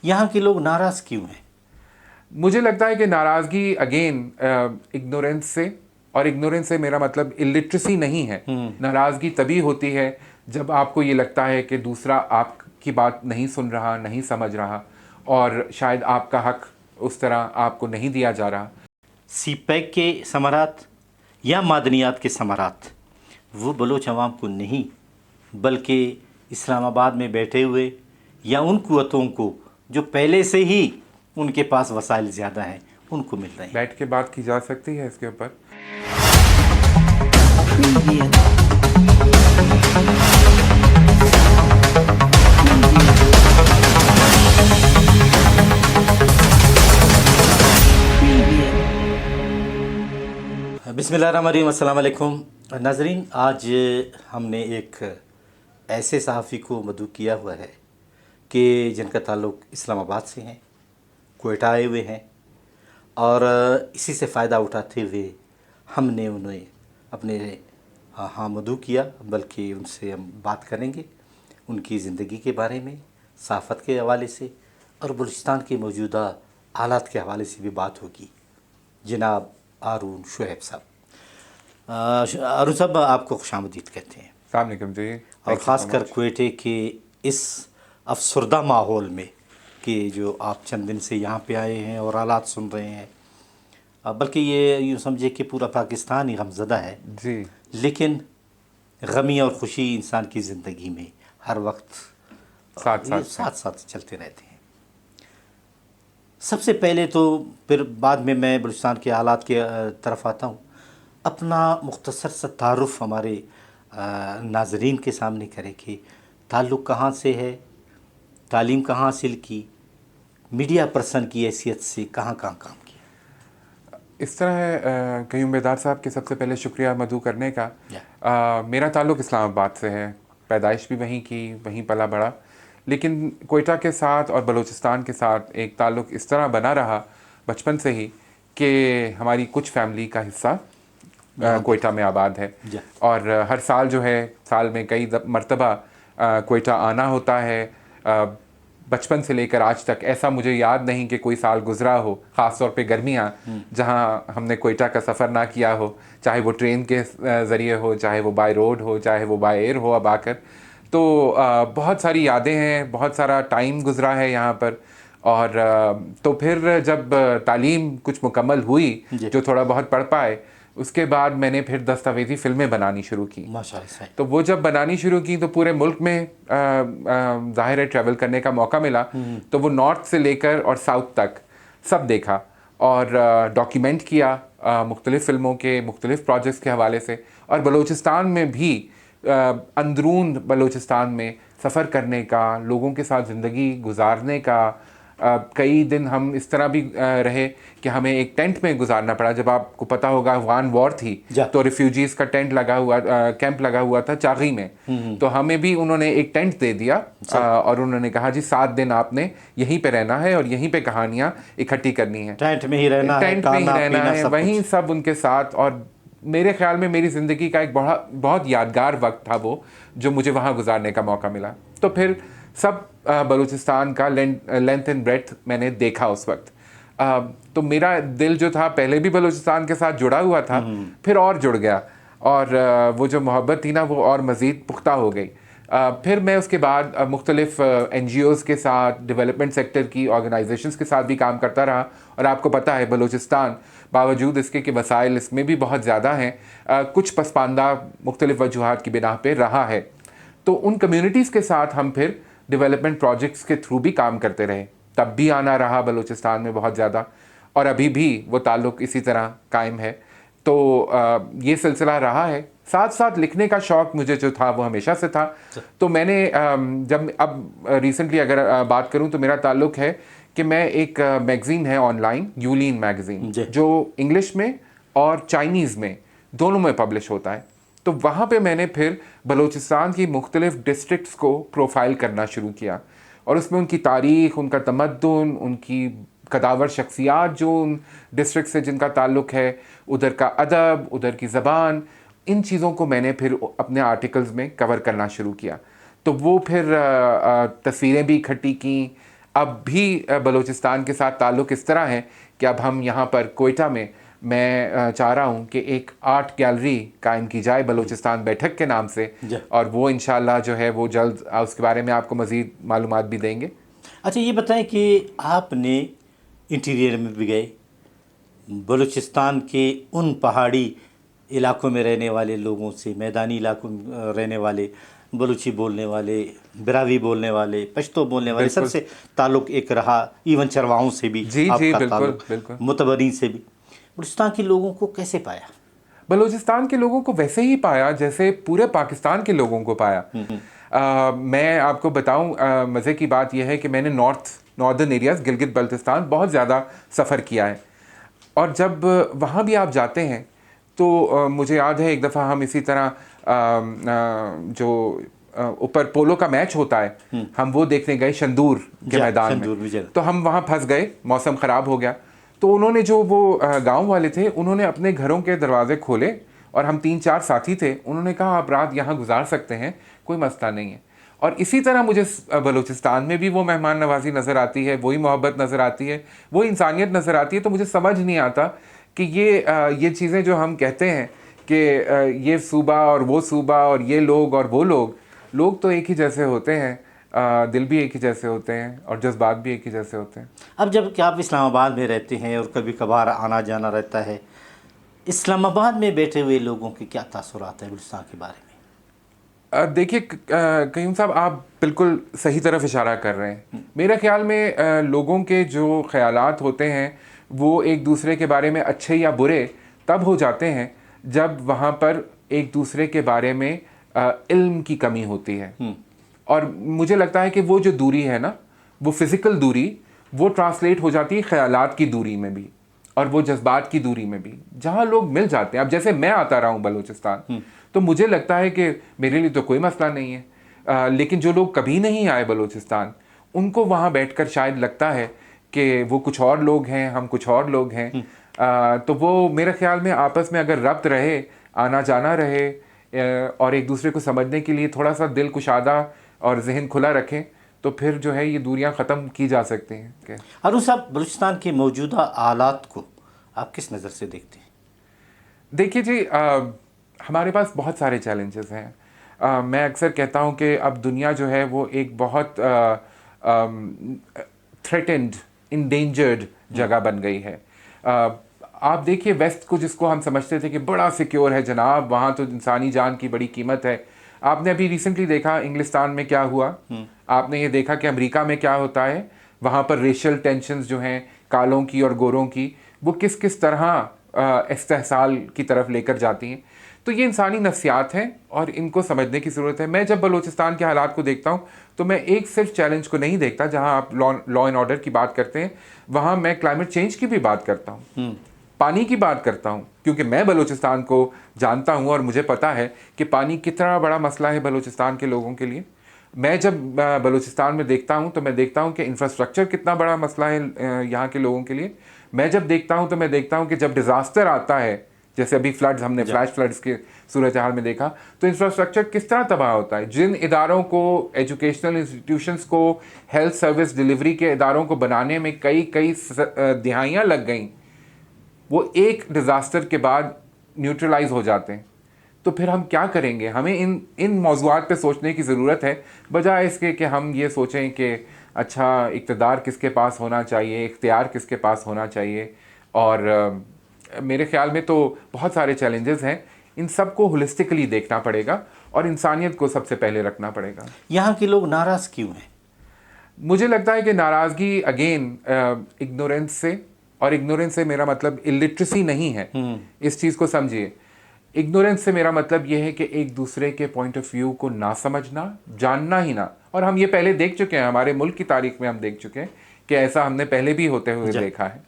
यहाँ के लोग नाराज़ क्यों हैं? मुझे लगता है कि नाराज़गी अगेन इग्नोरेंस से, और इग्नोरेंस से मेरा मतलब इलिटरेसी नहीं है। नाराज़गी तभी होती है जब आपको ये लगता है कि दूसरा आपकी बात नहीं सुन रहा, नहीं समझ रहा, और शायद आपका हक उस तरह आपको नहीं दिया जा रहा। सीपैक के समरात या मादनियात के समरात वो बलोच अवाम को नहीं, बल्कि इस्लामाबाद में बैठे हुए या उन कुव्वतों को जो पहले से ही उनके पास वसाइल ज़्यादा हैं, उनको मिल रहे हैं। बैठ के बात की जा सकती है इसके ऊपर। बिस्मिल्लाहिर्रहमानिर्रहीम, अस्सलाम वालेकुम नाज़रीन। आज हमने एक ऐसे सहाफ़ी को मदऊ किया हुआ है कि जिनका ताल्लुक़ इस्लामाबाद से हैं, क्वेटा आए हुए हैं, और इसी से फ़ायदा उठाते हुए हमने उन्हें अपने हाँ मदऊ किया, बल्कि उनसे हम बात करेंगे उनकी ज़िंदगी के बारे में, सहाफ़त के हवाले से, और बलूचिस्तान के मौजूदा हालात के हवाले से भी बात होगी। जनाब हारून शुएब साहब, हारून साहब आपको खुशामदीद कहते हैं। अस्सलाम वालेकुम जी। और ख़ासकर क्वेटे के इस अफसरदा माहौल में कि जो आप चंद दिन से यहाँ पे आए हैं और हालात सुन रहे हैं, बल्कि ये यूँ समझे कि पूरा पाकिस्तान ही गमज़दा है जी। लेकिन गमी और खुशी इंसान की ज़िंदगी में हर वक्त साथ साथ चलते रहते हैं। सबसे पहले तो, फिर बाद में मैं बलूचिस्तान के हालात के तरफ आता हूँ, अपना मुख्तसर सा तारुफ़ हमारे नाज़रीन के सामने करें कि ताल्लुक़ कहाँ से है, तालीम कहाँ हासिल की, मीडिया पर्सन की हैसियत से कहाँ कहाँ काम किया। इस तरह है कयूम बेदार साहब के सबसे पहले शुक्रिया मदऊ करने का। मेरा ताल्लुक़ इस्लामाबाद से है, पैदाइश भी वहीं की, वहीं पला बड़ा, लेकिन क्वेटा के साथ और बलूचिस्तान के साथ एक ताल्लुक़ इस तरह बना रहा बचपन से ही कि हमारी कुछ फैमिली का हिस्सा क्वेटा में आबाद है, और हर साल जो है, साल में कई मरतबा क्वेटा आना होता है। बचपन से लेकर आज तक ऐसा मुझे याद नहीं कि कोई साल गुजरा हो, ख़ास तौर पे गर्मियाँ, जहाँ हमने क्वेटा का सफ़र ना किया हो, चाहे वो ट्रेन के ज़रिए हो, चाहे वो बाय रोड हो, चाहे वो बाय एयर हो अब आकर। तो बहुत सारी यादें हैं, बहुत सारा टाइम गुजरा है यहाँ पर। और तो फिर जब तालीम कुछ मुकम्मल हुई, जो थोड़ा बहुत पढ़ पाए, उसके बाद मैंने फिर दस्तावेज़ी फ़िल्में बनानी शुरू की। माशाअल्लाह। तो वो जब बनानी शुरू की तो पूरे मुल्क में ज़ाहिर है ट्रैवल करने का मौका मिला, तो वो नॉर्थ से लेकर और साउथ तक सब देखा और डॉक्यूमेंट किया मुख्तलिफ़ फ़िल्मों के मुख्तलिफ़ प्रोजेक्ट्स के हवाले से। और बलूचिस्तान में भी अंदरून बलूचिस्तान में सफ़र करने का, लोगों के साथ ज़िंदगी गुजारने का, कई दिन हम इस तरह भी रहे कि हमें एक टेंट में गुजारना पड़ा। जब आपको पता होगा अफ़गान वॉर थी तो रिफ्यूजीज़ का टेंट लगा हुआ, कैंप लगा हुआ था चागी में, तो हमें भी उन्होंने एक टेंट दे दिया और उन्होंने कहा जी 7 दिन आपने यहीं पे रहना है और यहीं पे कहानियाँ इकट्ठी करनी है, टेंट में ही रहना है, टेंट में ही रहना है, वहीं सब उनके साथ। और मेरे ख्याल में मेरी ज़िंदगी का एक बहुत यादगार वक्त था वो, जो मुझे वहाँ गुजारने का मौका मिला। तो फिर सब बलूचिस्तान का लेंथ एंड ब्रेड्थ मैंने देखा उस वक्त। तो मेरा दिल जो था पहले भी बलूचिस्तान के साथ जुड़ा हुआ था, फिर और जुड़ गया, और वो जो मोहब्बत थी ना वो और मज़ीद पुख्ता हो गई। फिर मैं उसके बाद मुख्तलिफ़ NGOs के साथ, डेवलपमेंट सेक्टर की ऑर्गेनाइजेशंस के साथ भी काम करता रहा। और आपको पता है बलूचिस्तान बावजूद इसके कि वसाइल इसमें भी बहुत ज़्यादा हैं, कुछ पसमानदा मुख्तलिफ़ वजूहात की बिना पे रहा है। तो उन कम्युनिटीज़ के साथ हम फिर डेवलपमेंट प्रोजेक्ट्स के थ्रू भी काम करते रहे। तब भी आना रहा बलूचिस्तान में बहुत ज़्यादा, और अभी भी वो ताल्लुक़ इसी तरह कायम है। तो ये सिलसिला रहा है। साथ साथ लिखने का शौक़ मुझे जो था वो हमेशा से था। तो मैंने जब अब रिसेंटली अगर बात करूं तो मेरा ताल्लुक़ है कि मैं एक मैगज़ीन है ऑनलाइन, यूलिन मैगज़ीन, जो इंग्लिश में और चाइनीज़ में दोनों में पब्लिश होता है। तो वहाँ पे मैंने फिर बलूचिस्तान की मुख्तलिफ़ डिस्ट्रिक्ट्स को प्रोफाइल करना शुरू किया, और उसमें उनकी तारीख़, उनका तमद्दुन, उनकी कदावर शख्सियात जो उन डिस्ट्रिक्ट से जिनका ताल्लुक़ है, उधर का अदब, उधर की ज़बान, इन चीज़ों को मैंने फिर अपने आर्टिकल्स में कवर करना शुरू किया। तो वो फिर तस्वीरें भी इकट्ठी की, अब भी बलूचिस्तान के साथ ताल्लुक़ इस तरह है कि अब हम यहाँ पर कोयटा में मैं चाह रहा हूँ कि एक आर्ट गैलरी कायम की जाए बलूचिस्तान बैठक के नाम से, और वो इंशाल्लाह जो है वो जल्द उसके बारे में आपको मज़ीद मालूमात भी देंगे। अच्छा, ये बताएं कि आपने इंटीरियर में भी गए, बलूचिस्तान के उन पहाड़ी इलाकों में रहने वाले लोगों से, मैदानी इलाकों में रहने वाले, बलूची बोलने वाले, बिरावी बोलने वाले, पश्तो बोलने वाले, सबसे ताल्लुक़ एक रहा, इवन चरवाहों से भी जी आपका जी बिल्कुल ताल्लुक़, मुतबरीन से भी। बलूचिस्तान के लोगों को कैसे पाया? बलूचिस्तान के लोगों को वैसे ही पाया जैसे पूरे पाकिस्तान के लोगों को पाया। मैं आपको बताऊं, मज़े की बात यह है कि मैंने नॉर्दर्न एरियाज़, गिलगित बल्तिस्तान बहुत ज़्यादा सफ़र किया है, और जब वहाँ भी आप जाते हैं तो मुझे याद है एक दफ़ा हम इसी तरह जो ऊपर पोलो का मैच होता है, हम वो देखने गए शंदूर के मैदान में, तो हम वहाँ फंस गए, मौसम ख़राब हो गया। तो उन्होंने जो वो गांव वाले थे, उन्होंने अपने घरों के दरवाजे खोले और हम 3-4 साथी थे, उन्होंने कहा आप रात यहाँ गुजार सकते हैं, कोई मसला नहीं है। और इसी तरह मुझे बलूचिस्तान में भी वो मेहमान नवाजी नज़र आती है, वही मोहब्बत नज़र आती है, वो इंसानियत नज़र आती है। तो मुझे समझ नहीं आता कि ये चीज़ें जो हम कहते हैं कि ये सूबा और वो सूबा और ये लोग और वो लोग तो एक ही जैसे होते हैं, दिल भी एक ही जैसे होते हैं और जज्बात भी एक ही जैसे होते हैं। अब जब कि आप इस्लामाबाद में रहते हैं और कभी कभार आना जाना रहता है, इस्लामाबाद में बैठे हुए लोगों के क्या तासुरात हैं बलूचिस्तान के बारे में? देखिए कयूम साहब, आप बिल्कुल सही तरफ इशारा कर रहे हैं। मेरे ख्याल में लोगों के जो ख्यालात होते हैं वो एक दूसरे के बारे में अच्छे या बुरे तब हो जाते हैं जब वहाँ पर एक दूसरे के बारे में इल्म की कमी होती है। और मुझे लगता है कि वो जो दूरी है ना, वो फिज़िकल दूरी, वो ट्रांसलेट हो जाती है ख़यालात की दूरी में भी और वो जज्बात की दूरी में भी, जहाँ लोग मिल जाते हैं। अब जैसे मैं आता रहा हूँ बलूचिस्तान, तो मुझे लगता है कि मेरे लिए तो कोई मसला नहीं है, लेकिन जो लोग कभी नहीं आए बलूचिस्तान, उनको वहाँ बैठकर शायद लगता है कि वो कुछ और लोग हैं, हम कुछ और लोग हैं। तो वो मेरे ख़्याल में आपस में अगर रब्त रहे, आना जाना रहे, और एक दूसरे को समझने के लिए थोड़ा सा दिल कुशादा और जहन खुला रखें, तो फिर जो है ये दूरियां ख़त्म की जा सकती हैं। अरुण साहब, बलूचिस्तान के मौजूदा हालात को आप किस नज़र से देखते हैं? देखिए जी, हमारे पास बहुत सारे चैलेंजेस हैं। मैं अक्सर कहता हूँ कि अब दुनिया जो है वो एक बहुत थ्रेटेंड, इंडेंजर्ड जगह बन गई है। आप देखिए वेस्ट को, जिसको हम समझते थे कि बड़ा सिक्योर है जनाब, वहाँ तो इंसानी जान की बड़ी कीमत है। आपने अभी रिसेंटली देखा इंग्लिस्तान में क्या हुआ, आपने ये देखा कि अमेरिका में क्या होता है, वहाँ पर रेशियल टेंशन्स जो हैं कालों की और गोरों की, वो किस किस तरह इस्तेहसाल की तरफ लेकर जाती हैं। तो ये इंसानी नफ्सियात हैं और इनको समझने की ज़रूरत है। मैं जब बलूचिस्तान के हालात को देखता हूँ तो मैं एक सिर्फ चैलेंज को नहीं देखता, जहाँ आप लॉ एंड ऑर्डर की बात करते हैं, वहाँ मैं क्लाइमेट चेंज की भी बात करता हूँ, पानी की बात करता हूँ, क्योंकि मैं बलूचिस्तान को जानता हूँ और मुझे पता है कि पानी कितना बड़ा मसला है बलूचिस्तान के लोगों के लिए। मैं जब बलूचिस्तान में देखता हूँ तो मैं देखता हूँ कि इंफ्रास्ट्रक्चर कितना बड़ा मसला है यहाँ के लोगों के लिए। मैं जब देखता हूँ तो मैं देखता हूँ कि जब डिज़ास्टर आता है, जैसे अभी फ्लड्स, हमने फ्लैश फ्लड्स के सूरत हाल में देखा, तो इंफ्रास्ट्रक्चर किस तरह तबाह होता है। जिन इदारों को, एजुकेशनल इंस्टीट्यूशंस को, हेल्थ सर्विस डिलीवरी के इदारों को बनाने में कई दिहाइयाँ लग गई, वो एक डिज़ास्टर के बाद न्यूट्रलाइज हो जाते हैं। तो फिर हम क्या करेंगे? हमें इन मौज़ूआत पे सोचने की ज़रूरत है, बजाय इसके कि हम ये सोचें कि अच्छा इक़्तिदार किसके पास होना चाहिए, इख्तियार किसके पास होना चाहिए। और मेरे ख़्याल में तो बहुत सारे चैलेंजेस हैं, इन सब को होलिस्टिकली देखना पड़ेगा और इंसानियत को सबसे पहले रखना पड़ेगा। यहाँ के लोग नाराज़ क्यों हैं? मुझे लगता है कि नाराज़गी अगेन इग्नोरेंस से, और इग्नोरेंस से मेरा मतलब इलिटरेसी नहीं है, इस चीज़ को समझिए। इग्नोरेंस से मेरा मतलब यह है कि एक दूसरे के पॉइंट ऑफ व्यू को ना समझना, जानना ही ना। और हम ये पहले देख चुके हैं, हमारे मुल्क की तारीख में हम देख चुके हैं कि ऐसा हमने पहले भी होते हुए देखा है।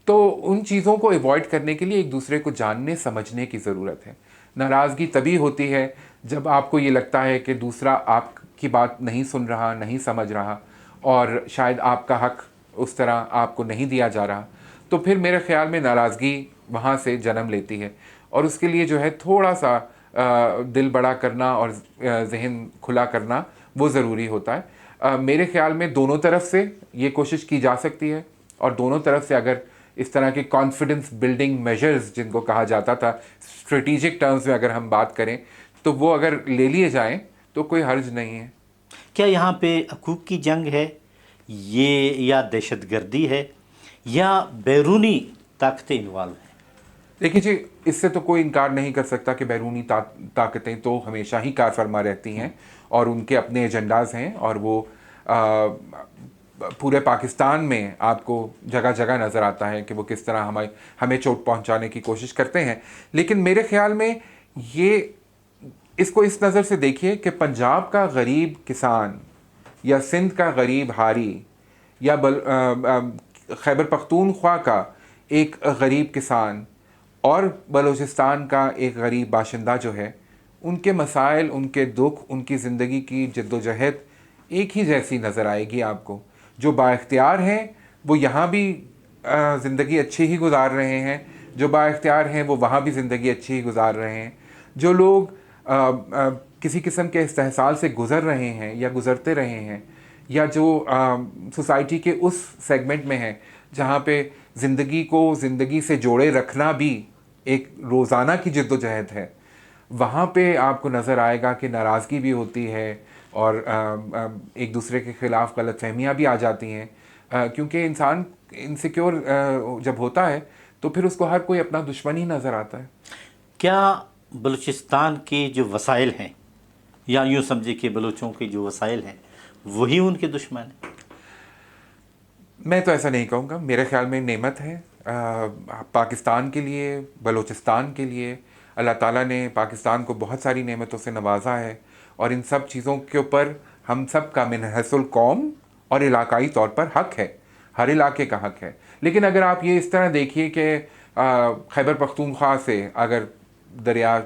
तो उन चीज़ों को अवॉइड करने के लिए एक दूसरे को जानने समझने की ज़रूरत है। नाराज़गी तभी होती है जब आपको ये लगता है कि दूसरा आपकी बात नहीं सुन रहा, नहीं समझ रहा, और शायद आपका हक उस तरह आपको नहीं दिया जा रहा। तो फिर मेरे ख़्याल में नाराज़गी वहाँ से जन्म लेती है, और उसके लिए जो है थोड़ा सा दिल बड़ा करना और जहन खुला करना वो ज़रूरी होता है। मेरे ख्याल में दोनों तरफ से ये कोशिश की जा सकती है, और दोनों तरफ से अगर इस तरह के कॉन्फिडेंस बिल्डिंग मेजर्स जिनको कहा जाता था स्ट्रेटेजिक टर्म्स में अगर हम बात करें, तो वो अगर ले लिए जाएं तो कोई हर्ज नहीं है। क्या यहाँ पे हकूक़ की जंग है ये, या दहशतगर्दी है, या बैरूनी ताकतें इन्वॉल्व हैं? देखिए जी, इससे तो कोई इनकार नहीं कर सकता कि बैरूनी ताकतें तो हमेशा ही कार फरमा रहती हैं और उनके अपने एजेंडाज हैं, और वो पूरे पाकिस्तान में आपको जगह जगह नज़र आता है कि वो किस तरह हमें चोट पहुंचाने की कोशिश करते हैं। लेकिन मेरे ख्याल में ये इसको इस नज़र से देखिए कि पंजाब का गरीब किसान या सिंध का गरीब हारी या खैबर पख्तूनख्वा का एक गरीब किसान और बलूचिस्तान का एक गरीब बाशिंदा जो है, उनके मसाइल, उनके दुख, उनकी ज़िंदगी की जद्दोजहद एक ही जैसी नज़र आएगी आपको। जो बाइख्तियार हैं वो यहाँ भी ज़िंदगी अच्छी ही गुजार रहे हैं, जो बाइख्तियार हैं वो वहाँ भी ज़िंदगी अच्छी ही गुजार रहे हैं। जो लोग किसी किस्म के इस्तेहसाल से गुज़र रहे हैं या गुज़रते रहे हैं, या जो सोसाइटी के उस सेगमेंट में हैं जहाँ पे ज़िंदगी को ज़िंदगी से जोड़े रखना भी एक रोज़ाना की जद्दोजहद है, वहाँ पे आपको नज़र आएगा कि नाराज़गी भी होती है और एक दूसरे के ख़िलाफ़ गलतफहमियाँ भी आ जाती हैं, क्योंकि इंसान इनसिक्योर जब होता है तो फिर उसको हर कोई अपना दुश्मन ही नज़र आता है। क्या बलूचिस्तान के जो वसाइल हैं, या यूँ समझे कि बलूचों के जो वसाइल हैं वही उनके दुश्मन हैं? मैं तो ऐसा नहीं कहूँगा। मेरे ख्याल में नेमत है पाकिस्तान के लिए, बलूचिस्तान के लिए। अल्लाह ताला ने पाकिस्तान को बहुत सारी नेमतों से नवाजा है, और इन सब चीज़ों के ऊपर हम सब का मिनहसुल कौम और इलाकाई तौर पर हक़ है, हर इलाके का हक़ है। लेकिन अगर आप ये इस तरह देखिए कि खैबर पख्तूनख्वा से अगर दरिया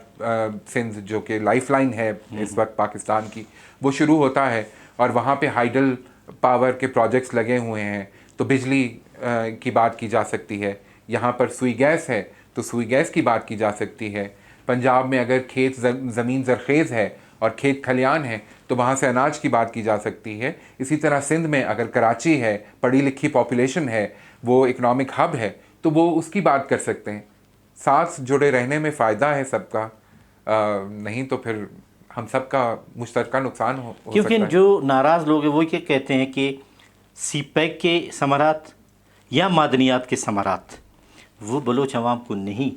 सिंध जो कि लाइफ लाइन है इस वक्त पाकिस्तान की, वो शुरू होता है और वहाँ पे हाइडल पावर के प्रोजेक्ट्स लगे हुए हैं, तो बिजली की बात की जा सकती है। यहाँ पर सुई गैस है तो सुई गैस की बात की जा सकती है। पंजाब में अगर खेत ज़मीन ज़रखेज़ है और खेत खलियान है तो वहाँ से अनाज की बात की जा सकती है। इसी तरह सिंध में अगर कराची है, पढ़ी लिखी पॉपुलेशन है, वो इकनॉमिक हब है, तो वो उसकी बात कर सकते हैं। साथ जुड़े रहने में फ़ायदा है सबका, नहीं तो फिर हम सबका मुश्तरका नुकसान हो क्योंकि सकता है। जो नाराज़ लोग हैं वो क्या कहते हैं कि सीपैक के समरात या मादनियात के समरात वो बलोच अवाम को नहीं,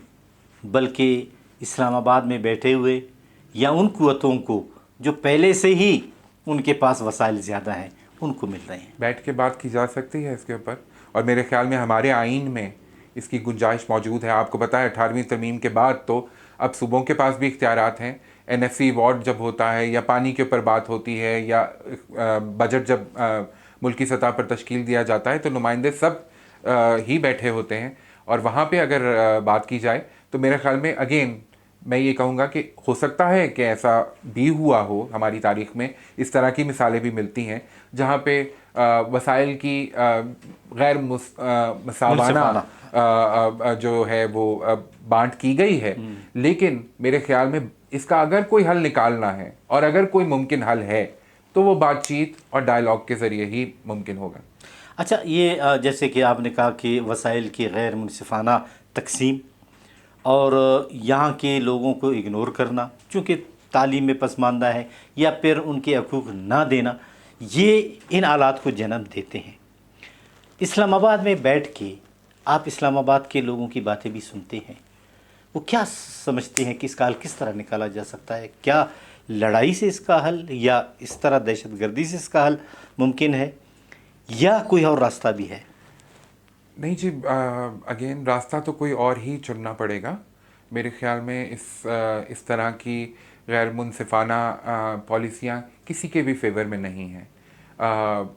बल्कि इस्लामाबाद में बैठे हुए या उन कुव्वतों को जो पहले से ही उनके पास वसाइल ज़्यादा हैं उनको मिल रहे हैं। बैठ के बात की जा सकती है इसके ऊपर, और मेरे ख्याल में हमारे आइन में इसकी गुंजाइश मौजूद है। आपको पता है 18वीं तरमीम के बाद तो अब सूबों के पास भी इख्तियारात हैं। NFC अवार्ड जब होता है या पानी के ऊपर बात होती है या बजट जब मुल्की सतह पर तश्कील दिया जाता है, तो नुमाइंदे सब ही बैठे होते हैं, और वहाँ पे अगर बात की जाए तो मेरे ख्याल में अगेन मैं ये कहूँगा कि हो सकता है कि ऐसा भी हुआ हो। हमारी तारीख़ में इस तरह की मिसालें भी मिलती हैं जहाँ पे वसाइल की गैर मसावाना जो है वो बांट की गई है। लेकिन मेरे ख्याल में इसका अगर कोई हल निकालना है और अगर कोई मुमकिन हल है तो वो बातचीत और डायलॉग के ज़रिए ही मुमकिन होगा। अच्छा, ये जैसे कि आपने कहा कि वसाइल की गैर मुनसिफाना तकसीम और यहाँ के लोगों को इग्नोर करना चूँकि तालीम में पसमानदा है, या फिर उनके हकूक़ ना देना, ये इन हालात को जन्म देते हैं। इस्लामाबाद में बैठ के आप इस्लामाबाद के लोगों की बातें भी सुनते हैं, वो क्या समझते हैं कि इसका हल किस तरह निकाला जा सकता है? क्या लड़ाई से इसका हल, या इस तरह दहशतगर्दी से इसका हल मुमकिन है, या कोई और रास्ता भी है? नहीं जी, अगेन रास्ता तो कोई और ही चुनना पड़ेगा। मेरे ख्याल में इस तरह की गैर मुनसिफाना पॉलिसियाँ किसी के भी फेवर में नहीं हैं।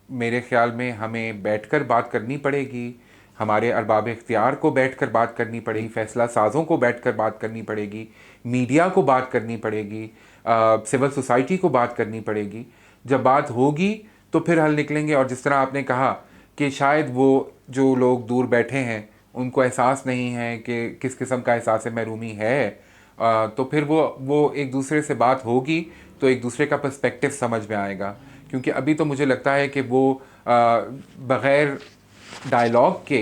मेरे ख्याल में हमें बैठकर बात करनी पड़ेगी, हमारे अरबाब इख्तियार को बैठकर बात करनी पड़ेगी, फ़ैसला साज़ों को बैठकर बात करनी पड़ेगी, मीडिया को बात करनी पड़ेगी, सिविल सोसाइटी को बात करनी पड़ेगी। जब बात होगी तो फिर हल निकलेंगे। और जिस तरह आपने कहा कि शायद वो जो लोग दूर बैठे हैं उनको एहसास नहीं है कि किस किस्म का एहसास महरूमी है, तो फिर वो एक दूसरे से बात होगी तो एक दूसरे का पर्सपेक्टिव समझ में आएगा क्योंकि अभी तो मुझे लगता है कि वो बग़ैर डायलॉग के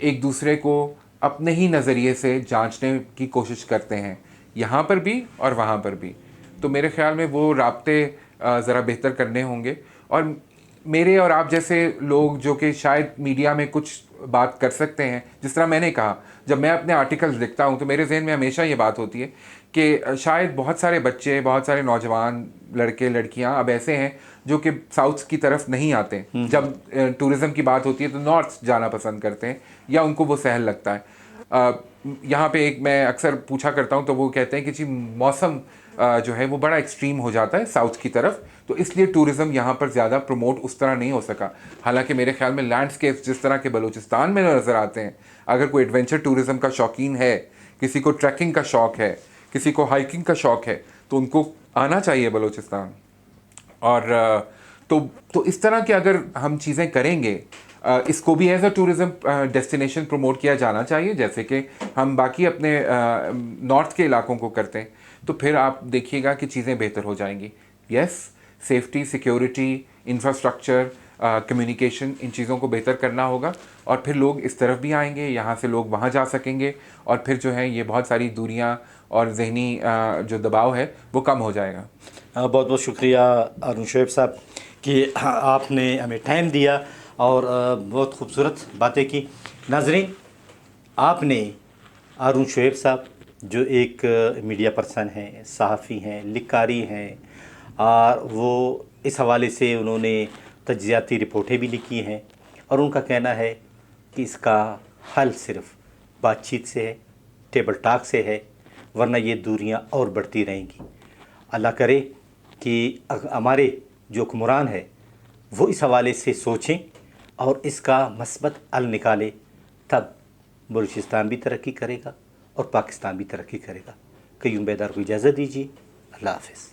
एक दूसरे को अपने ही नज़रिए से जांचने की कोशिश करते हैं, यहाँ पर भी और वहाँ पर भी। तो मेरे ख्याल में वो राब्ते ज़रा बेहतर करने होंगे, और मेरे और आप जैसे लोग जो कि शायद मीडिया में कुछ बात कर सकते हैं, जिस तरह मैंने कहा, जब मैं अपने आर्टिकल्स लिखता हूँ तो मेरे जहन में हमेशा ये बात होती है कि शायद बहुत सारे बच्चे, बहुत सारे नौजवान लड़के लड़कियाँ अब ऐसे हैं जो कि साउथ की तरफ नहीं आते। जब टूरिज़्म की बात होती है तो नॉर्थ जाना पसंद करते हैं, या उनको वो सहल लगता है। यहाँ पे एक मैं अक्सर पूछा करता हूँ तो वो कहते हैं कि जी मौसम जो है वो बड़ा एक्सट्रीम हो जाता है साउथ की तरफ, तो इसलिए टूरिज़्म यहाँ पर ज़्यादा प्रमोट उस तरह नहीं हो सका। हालांकि मेरे ख्याल में लैंडस्केप्स जिस तरह के बलूचिस्तान में नज़र आते हैं, अगर कोई एडवेंचर टूरिज़्म का शौकीन है, किसी को ट्रैकिंग का शौक़ है, किसी को हाइकिंग का शौक़ है, तो उनको आना चाहिए बलूचिस्तान। और तो इस तरह के अगर हम चीज़ें करेंगे, इसको भी as a tourism destination promote किया जाना चाहिए, जैसे कि हम बाकी अपने नॉर्थ के इलाकों को करते हैं, तो फिर आप देखिएगा कि चीज़ें बेहतर हो जाएंगी। Yes, safety, security, infrastructure, communication, इन चीज़ों को बेहतर करना होगा, और फिर लोग इस तरफ भी आएंगे, यहाँ से लोग वहाँ जा सकेंगे, और फिर जो है ये बहुत सारी दूरियाँ और जहनी जो दबाव है वो कम हो जाएगा। बहुत बहुत शुक्रिया अरुण शोएब साहब कि आपने हमें टाइम दिया और बहुत खूबसूरत बातें की। नाजरीन, आपने अरुण शोएब साहब जो एक मीडिया पर्सन हैं, सहाफ़ी हैं, लिखकारी हैं, और वो इस हवाले से उन्होंने तज्ज़ियाती रिपोर्टें भी लिखी हैं, और उनका कहना है कि इसका हल सिर्फ़ बातचीत से है, टेबल टॉक से है, वरना ये दूरियां और बढ़ती रहेंगी। अल्लाह करे कि हमारे जो हुक्मरान है वो इस हवाले से सोचें और इसका मस्बत हल निकालें, तब बलूचिस्तान भी तरक्की करेगा और पाकिस्तान भी तरक्की करेगा। क़य्यूम बेदार को इजाज़त दीजिए। अल्लाह हाफ़िज़।